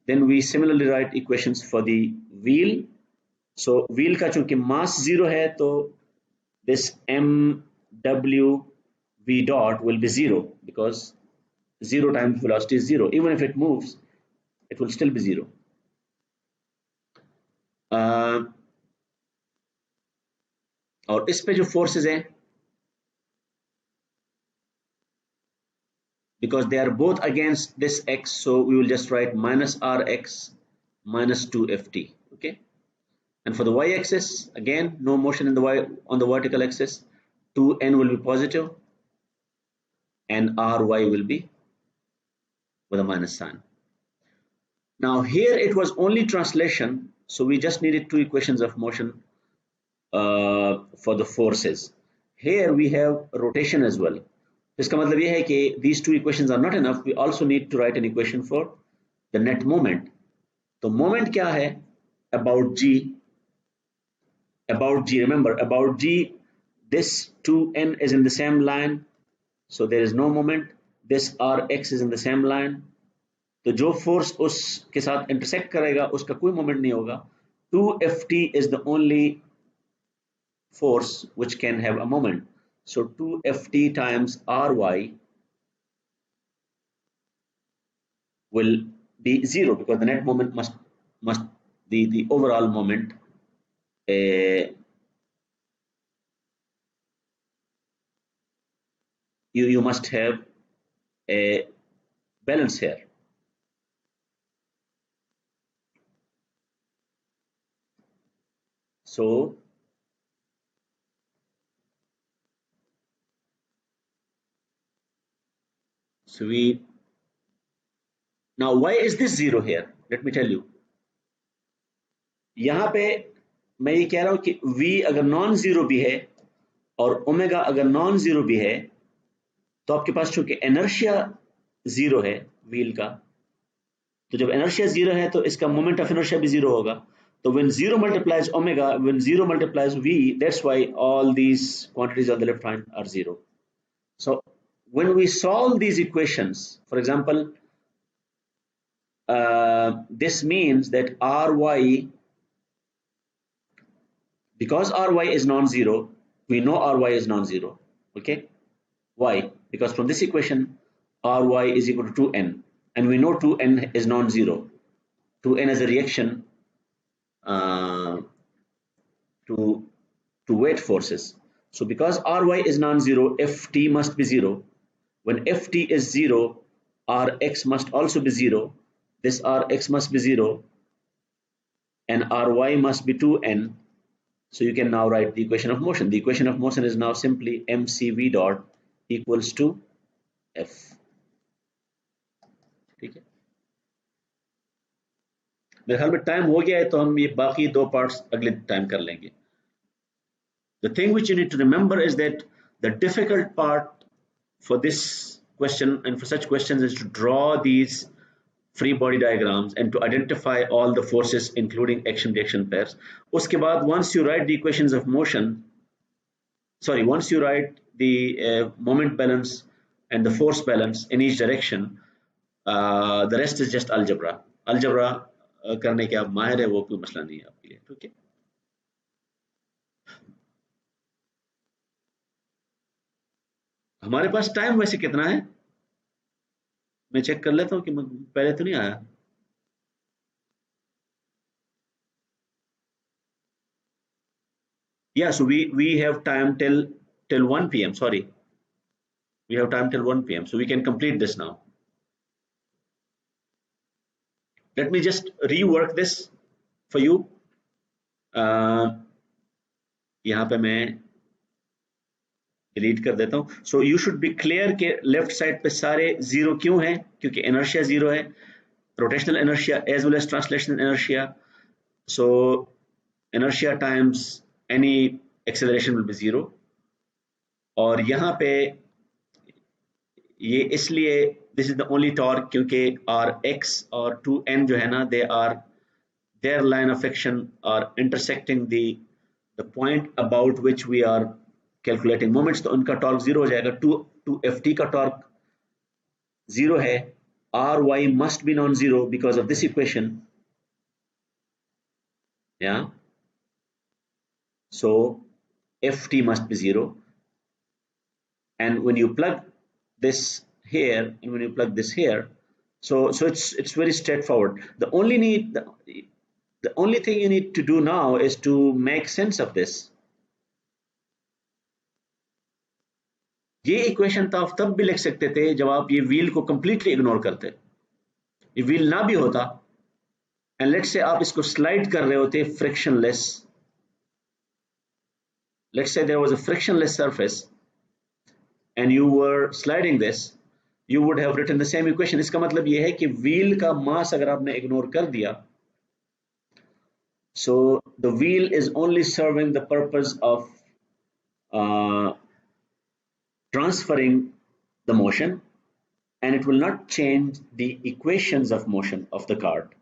Then we similarly write equations for the wheel. So wheel का चूंकि mass 0 है तो this mw v dot will be 0 because 0 times velocity is 0. Even if it moves, it will still be 0. और इस पे जो forces हैं, because they are both against this x, so we will just write minus rx minus 2ft. Okay. And for the y-axis, again, no motion in the on the vertical axis. 2n will be positive, and ry will be with a minus sign. Now here it was only translation, so we just needed two equations of motion for the forces. Here we have rotation as well. इसका मतलब ये है कि these two equations are not enough. We also need to write an equation for the net moment. तो moment क्या है? About g. About g. Remember, about g. This 2n is in the same line, so there is no moment. This rx is in the same line. तो जो force उसके साथ intersect करेगा उसका कोई मोमेंट नहीं होगा. 2ft is the only force which can have a moment. So 2ft times ry will be 0 because the net moment must the overall moment you must have a balance here. So we now why is this 0 here? Let me tell you. यहाँ पे मैं ये कह रहा हूँ कि v अगर non zero भी है और ओमेगा अगर नॉन जीरो भी है तो आपके पास चूंकि इनर्शिया 0 है व्हील का, तो जब इनर्शिया 0 है तो इसका मोमेंट ऑफ इनर्शिया भी 0 होगा. So when 0 multiplies omega, when 0 multiplies v, that's why all these quantities on the left hand are 0. So when we solve these equations, for example, this means that ry, because ry is non-zero, we know ry is non-zero. Okay, why? Because from this equation ry is equal to 2n, and we know 2n is non-zero. 2n is a reaction to weight forces. So because ry is non-zero, ft must be 0. When ft is 0, rx must also be 0. This rx must be 0, and ry must be 2n. So you can now write the equation of motion. The equation of motion is now simply mcv dot equals to f. ठीक है. मेरे ख्याल में time हो गया है, तो हम ये बाकी दो पार्ट्स अगले टाइम कर लेंगे. The thing which you need to remember is that the difficult part for this question and for such questions is to draw these free body diagrams and to identify all the forces including action reaction pairs. Uske baad, once you write the equations of motion, once you write the moment balance and the force balance in each direction, the rest is just algebra. Algebra करने के आप माहिर है, वो कोई मसला नहीं है आपके लिए. ठीक है. हमारे पास टाइम वैसे कितना है? मैं चेक कर लेता हूँ कि पहले तो नहीं आया. Yeah, so we have time till 1 p.m. Sorry, we have time till 1 p.m. So we can complete this now. Let me just rework this for you. यहाँ पे मैं डिलीट कर देता हूँ. So you should be clear कि left side पे सारे 0 क्यों हैं? क्योंकि इनर्शिया 0 है, rotational inertia as well as translational inertia. So inertia times any acceleration will be 0. और यहाँ पे ये इसलिए this is the only torque क्योंकि आर एक्स और 2n जो है ना they are their line of action are intersecting the point about which we are calculating moments, तो उनका टॉर्क जीरो हो जाएगा. टू एफ टी का टॉर्क जीरो है. R Y must be non zero because of this equation. Yeah, so ft must be zero, and when you plug this here and when you plug this here, so it's very straightforward. The only thing you need to do now is to make sense of this. ये equation तो आप तब भी लिख सकते थे जब आप ये व्हील को कंप्लीटली इग्नोर करते. ये व्हील ना भी होता एंड लेट्स से आप इसको स्लाइड कर रहे होते frictionless. Let's say there was a frictionless surface and you were sliding this, you would have written the same equation. इसका मतलब ये है कि व्हील का मास अगर आपने इग्नोर कर दिया, so the wheel is only serving the purpose of uh, transferring the motion, and it will not change the equations of motion of the cart.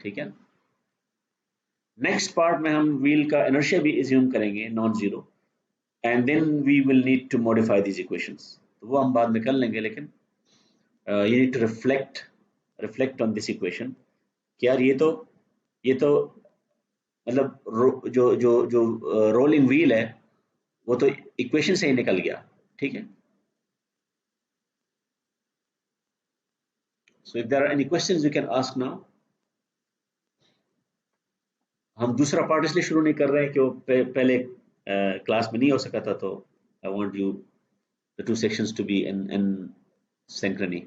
ठीक है. नेक्स्ट पार्ट में हम व्हील का इनर्शिया भी एज्यूम करेंगे non zero, and then we will need to modify these equations. तो वो हम बाद में कर लेंगे, लेकिन you need to reflect on this equation कि यार ये तो मतलब जो जो जो रोलिंग व्हील है वो तो इक्वेशन से ही निकल गया. ठीक है. So if there are any questions you can ask now. हम दूसरा पार्ट इसलिए शुरू नहीं कर रहे हैं कि वो पहले क्लास में नहीं हो सका था, तो I want you the two sections to be in synchrony.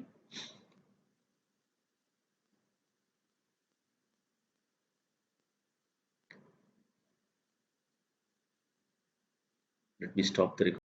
Let me stop the recording.